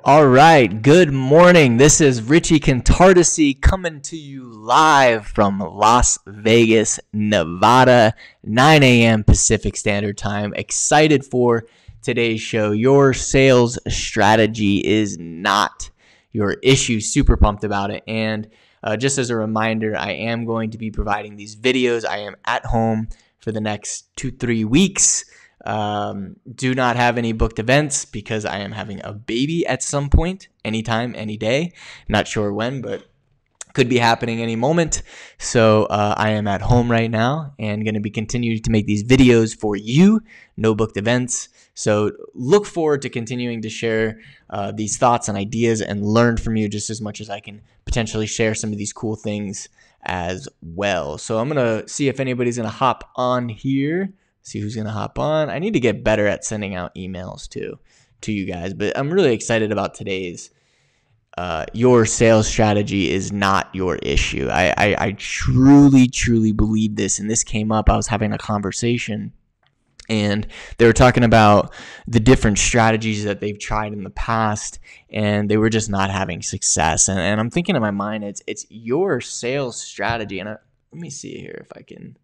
All right, good morning. This is Richie Contartesi coming to you live from Las Vegas, Nevada, 9 a.m. Pacific Standard Time. Excited for today's show. Your sales strategy is not your issue. Super pumped about it. And just as a reminder, I am going to be providing these videos. I am at home for the next 2-3 weeks. Do not have any booked events because I am having a baby at some point, anytime, any day. Not sure when, but could be happening any moment. So I am at home right now and going to be continuing to make these videos for you. No booked events. So look forward to continuing to share these thoughts and ideas and learn from you just as much as I can potentially share some of these cool things as well. So I'm going to see if anybody's going to hop on here. See who's going to hop on. I need to get better at sending out emails to you guys, but I'm really excited about today's your sales strategy is not your issue. I truly believe this, and this came up. I was having a conversation and they were talking about the different strategies that they've tried in the past and they were just not having success. And I'm thinking in my mind, it's your sales strategy. And let me see here if I can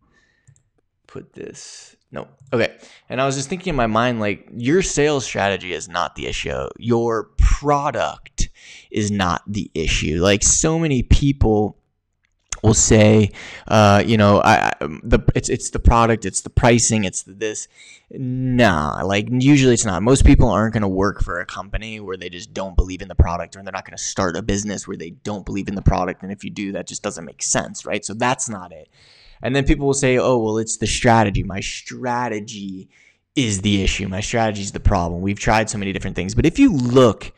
put this. No. Okay. And I was just thinking in my mind, like, your sales strategy is not the issue. Your product is not the issue. Like, so many people will say, it's the product, it's the pricing, it's this. Nah, like, usually it's not. Most people aren't going to work for a company where they just don't believe in the product, or they're not going to start a business where they don't believe in the product. And if you do, that just doesn't make sense, right? So that's not it. And then people will say, oh, well, it's the strategy. My strategy is the issue. My strategy is the problem. We've tried so many different things. But if you look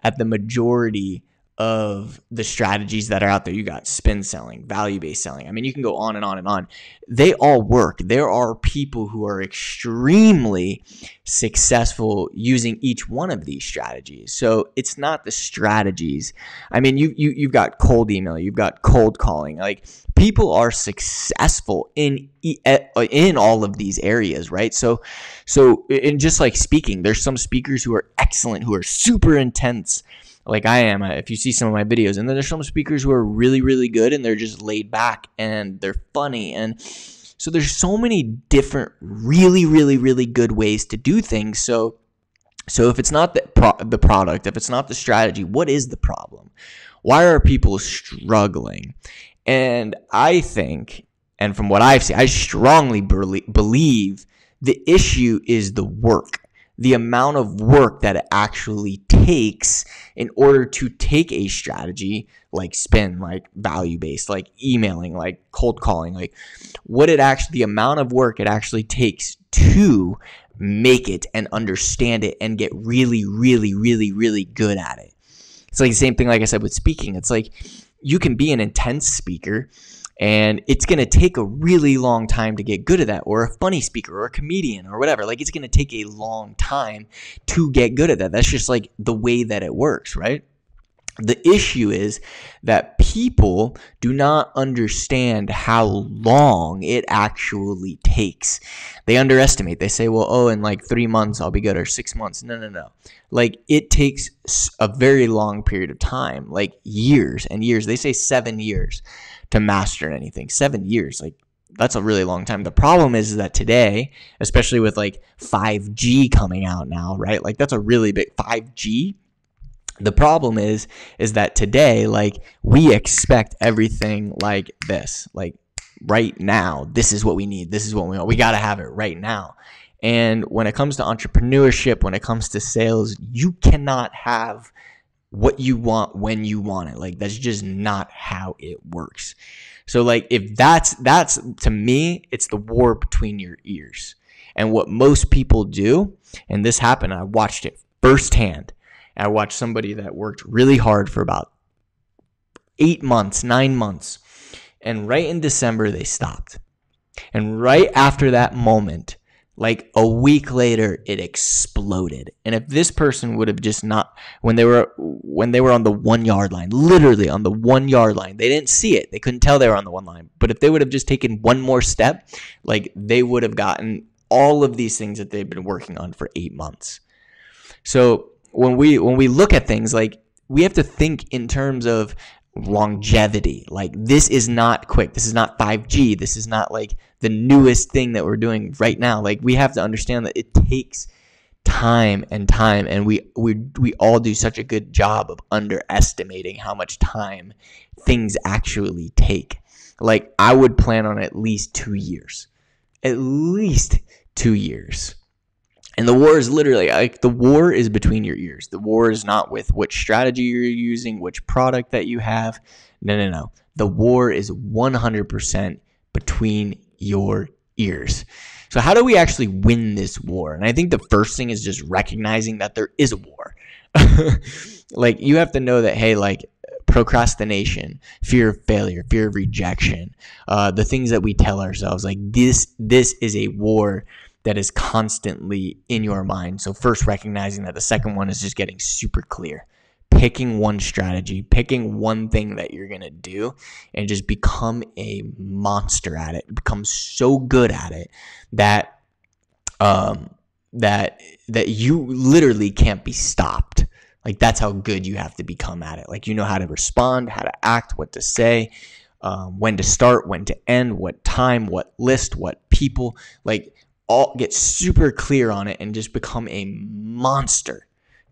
at the majority of the strategies that are out there, you got spin selling, value-based selling. I mean, you can go on and on and on. They all work. There are people who are extremely successful using each one of these strategies. So it's not the strategies. I mean, you've got cold email, you've got cold calling. Like, people are successful in all of these areas, right? So in just like speaking, there's some speakers who are excellent, who are super intense, like I am, if you see some of my videos. And then there's some speakers who are really good and they're just laid back and they're funny. And so there's so many different really good ways to do things. So if it's not the product, if it's not the strategy, what is the problem? Why are people struggling? And I think, and from what I've seen, I strongly believe the issue is the work. The amount of work that it actually takes in order to take a strategy like spin, like value-based, like emailing, like cold calling, like the amount of work it actually takes to make it and understand it and get really good at it. It's like the same thing, like I said, with speaking. It's like you can be an intense speaker and it's going to take a really long time to get good at that, or a funny speaker or a comedian or whatever. Like, it's going to take a long time to get good at that. That's just like the way that it works, right? The issue is that people do not understand how long it actually takes. They underestimate. They say, well, in like 3 months I'll be good, or 6 months. No. Like, it takes a very long period of time, like years and years. They say 7 years to master anything. 7 years, like, that's a really long time. The problem is that today, especially with like 5G coming out now, right? Like, that's a really big 5G. The problem is that today, like, we expect everything like this, like right now. This is what we need. This is what we want. We got to have it right now. And when it comes to entrepreneurship, when it comes to sales, you cannot have what you want when you want it. Like, that's just not how it works. So like, if that's to me, it's the war between your ears. And what most people do, and this happened, I watched it firsthand. I watched somebody that worked really hard for about 8 months, 9 months. And right in December, they stopped. And right after that moment, like a week later, it exploded. And if this person would have just not, when they were on the 1 yard line, literally on the 1 yard line, they didn't see it. They couldn't tell they were on the 1 line. But if they would have just taken one more step, like, they would have gotten all of these things that they've been working on for 8 months. So when we look at things, like, we have to think in terms of longevity. Like, this is not quick. This is not 5G. This is not like the newest thing that we're doing right now. Like, we have to understand that it takes time, and we all do such a good job of underestimating how much time things actually take. Like, I would plan on at least 2 years. At least 2 years. And the war is literally, like, the war is between your ears. The war is not with which strategy you're using, which product that you have. No. The war is 100% between your ears. So how do we actually win this war? And I think the first thing is just recognizing that there is a war. Like, you have to know that, hey, like, procrastination, fear of failure, fear of rejection, the things that we tell ourselves, like, this is a war that is constantly in your mind. So first, recognizing that. The second one is just getting super clear, picking one strategy, picking one thing that you're going to do, and just become a monster at it. Become so good at it that that you literally can't be stopped. Like, that's how good you have to become at it. Like, you know how to respond, how to act, what to say, when to start, when to end, what time, what list, what people. Like, all get super clear on it and just become a monster.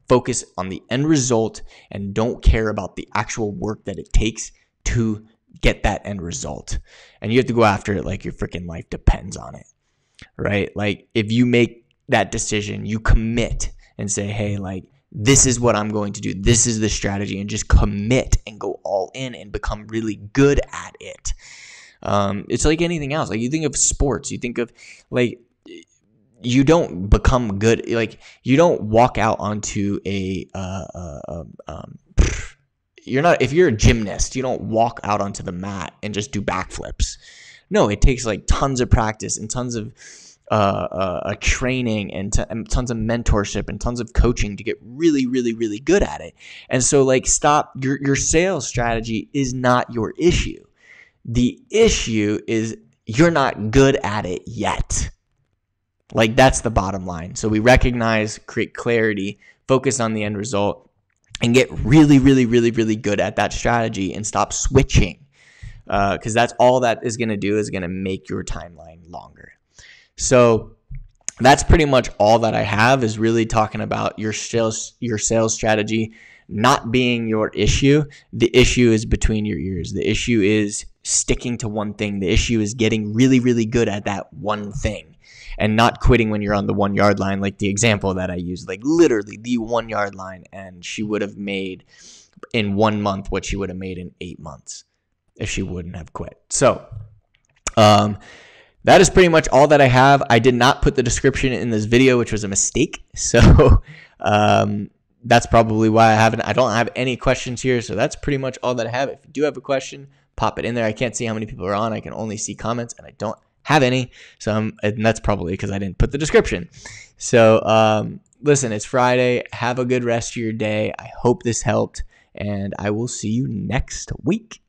Focus on the end result and don't care about the actual work that it takes to get that end result. And you have to go after it like your freaking life depends on it, right? Like, if you make that decision, you commit and say, hey, like, this is what I'm going to do. This is the strategy, and just commit and go all in and become really good at it. It's like anything else. Like, you think of sports, you think of, like, you don't become good. Like, you don't walk out onto if you're a gymnast, you don't walk out onto the mat and just do backflips. No, it takes like tons of practice and tons of training and tons of mentorship and tons of coaching to get really, really, really good at it. And so, like, stop. Your sales strategy is not your issue. The issue is you're not good at it yet. Like, that's the bottom line. So we recognize, create clarity, focus on the end result, and get really, really, really, really good at that strategy and stop switching. Because that's all that is going to do, is going to make your timeline longer. So that's pretty much all that I have, is really talking about your sales strategy not being your issue. The issue is between your ears. The issue is sticking to one thing. The issue is getting really, really good at that one thing and not quitting when you're on the 1 yard line, like the example that I used, like literally the 1 yard line, and she would have made in 1 month what she would have made in 8 months if she wouldn't have quit. So that is pretty much all that I have. I did not put the description in this video, which was a mistake. So that's probably why I don't have any questions here. So that's pretty much all that I have. If you do have a question, pop it in there. I can't see how many people are on. I can only see comments, and I don't have any. So and that's probably because I didn't put the description. So listen, it's Friday. Have a good rest of your day. I hope this helped, and I will see you next week.